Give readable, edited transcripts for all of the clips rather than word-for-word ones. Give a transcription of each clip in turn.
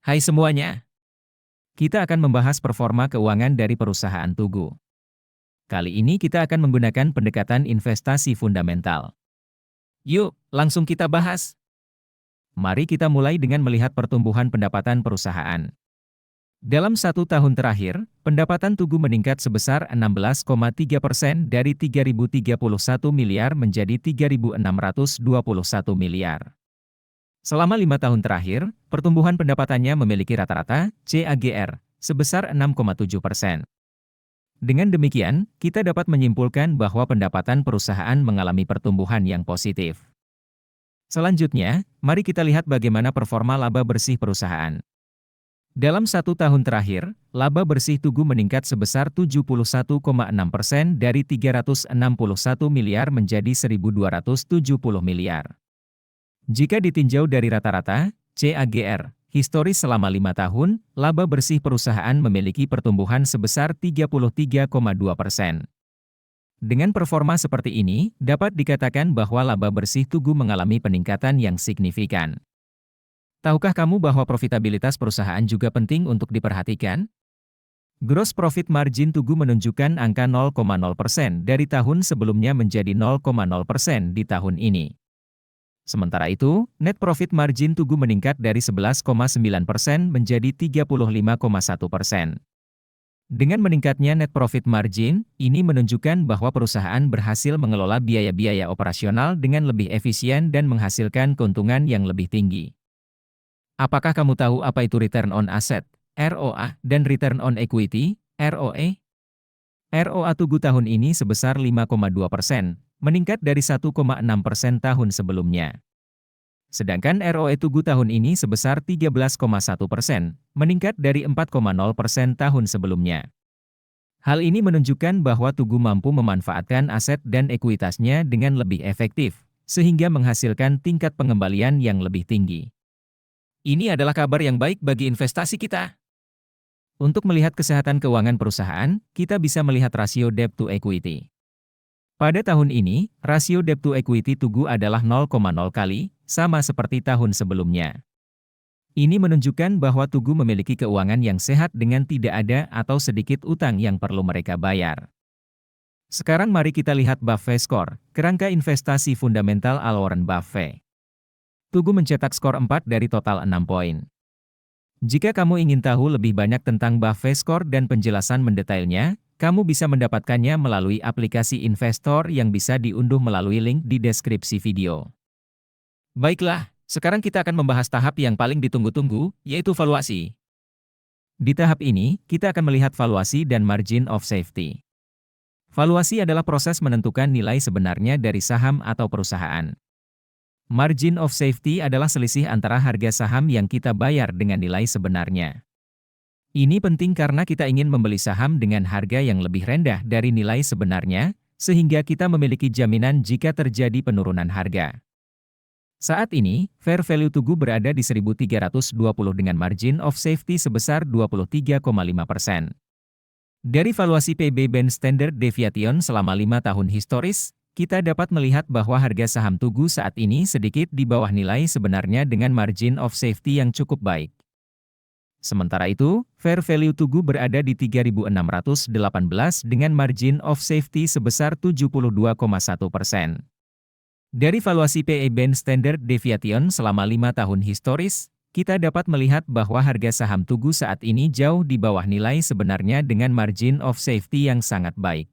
Hai semuanya, kita akan membahas performa keuangan dari perusahaan Tugu. Kali ini kita akan menggunakan pendekatan investasi fundamental. Yuk, langsung kita bahas. Mari kita mulai dengan melihat pertumbuhan pendapatan perusahaan. Dalam 1 tahun terakhir, pendapatan Tugu meningkat sebesar 16,3% dari 3.031 miliar menjadi 3.621 miliar. Selama 5 tahun terakhir, pertumbuhan pendapatannya memiliki rata-rata CAGR sebesar 6,7%. Dengan demikian, kita dapat menyimpulkan bahwa pendapatan perusahaan mengalami pertumbuhan yang positif. Selanjutnya, mari kita lihat bagaimana performa laba bersih perusahaan. Dalam 1 tahun terakhir, laba bersih Tugu meningkat sebesar 71,6% dari 361 miliar menjadi 1.270 miliar. Jika ditinjau dari rata-rata CAGR historis selama 5 tahun, laba bersih perusahaan memiliki pertumbuhan sebesar 33,2%. Dengan performa seperti ini, dapat dikatakan bahwa laba bersih Tugu mengalami peningkatan yang signifikan. Tahukah kamu bahwa profitabilitas perusahaan juga penting untuk diperhatikan? Gross profit margin Tugu menunjukkan angka 0,0% dari tahun sebelumnya menjadi 0,0% di tahun ini. Sementara itu, net profit margin Tugu meningkat dari 11,9% menjadi 35,1%. Dengan meningkatnya net profit margin, ini menunjukkan bahwa perusahaan berhasil mengelola biaya-biaya operasional dengan lebih efisien dan menghasilkan keuntungan yang lebih tinggi. Apakah kamu tahu apa itu return on asset, ROA, dan return on equity, ROE? ROA Tugu tahun ini sebesar 5,2%, meningkat dari 1,6% tahun sebelumnya. Sedangkan ROE Tugu tahun ini sebesar 13,1%, meningkat dari 4,0% tahun sebelumnya. Hal ini menunjukkan bahwa Tugu mampu memanfaatkan aset dan ekuitasnya dengan lebih efektif, sehingga menghasilkan tingkat pengembalian yang lebih tinggi. Ini adalah kabar yang baik bagi investasi kita. Untuk melihat kesehatan keuangan perusahaan, kita bisa melihat rasio debt to equity. Pada tahun ini, rasio debt to equity Tugu adalah 0,0 kali, sama seperti tahun sebelumnya. Ini menunjukkan bahwa Tugu memiliki keuangan yang sehat dengan tidak ada atau sedikit utang yang perlu mereka bayar. Sekarang mari kita lihat Buffett Score, kerangka investasi fundamental ala Warren Buffett. Tugu mencetak skor 4 dari total 6 poin. Jika kamu ingin tahu lebih banyak tentang Buffett Score dan penjelasan mendetailnya, kamu bisa mendapatkannya melalui aplikasi investor yang bisa diunduh melalui link di deskripsi video. Baiklah, sekarang kita akan membahas tahap yang paling ditunggu-tunggu, yaitu valuasi. Di tahap ini, kita akan melihat valuasi dan margin of safety. Valuasi adalah proses menentukan nilai sebenarnya dari saham atau perusahaan. Margin of safety adalah selisih antara harga saham yang kita bayar dengan nilai sebenarnya. Ini penting karena kita ingin membeli saham dengan harga yang lebih rendah dari nilai sebenarnya, sehingga kita memiliki jaminan jika terjadi penurunan harga. Saat ini, fair value Tugu berada di 1.320 dengan margin of safety sebesar 23,5%. Dari valuasi PB Band Standard Deviation selama 5 tahun historis, kita dapat melihat bahwa harga saham Tugu saat ini sedikit di bawah nilai sebenarnya dengan margin of safety yang cukup baik. Sementara itu, fair value Tugu berada di 3.618 dengan margin of safety sebesar 72,1%. Dari valuasi PE Band Standard Deviation selama 5 tahun historis, kita dapat melihat bahwa harga saham Tugu saat ini jauh di bawah nilai sebenarnya dengan margin of safety yang sangat baik.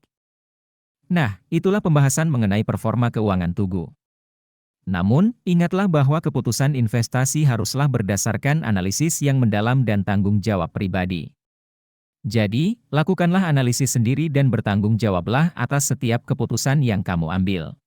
Nah, itulah pembahasan mengenai performa keuangan Tugu. Namun, ingatlah bahwa keputusan investasi haruslah berdasarkan analisis yang mendalam dan tanggung jawab pribadi. Jadi, lakukanlah analisis sendiri dan bertanggung jawablah atas setiap keputusan yang kamu ambil.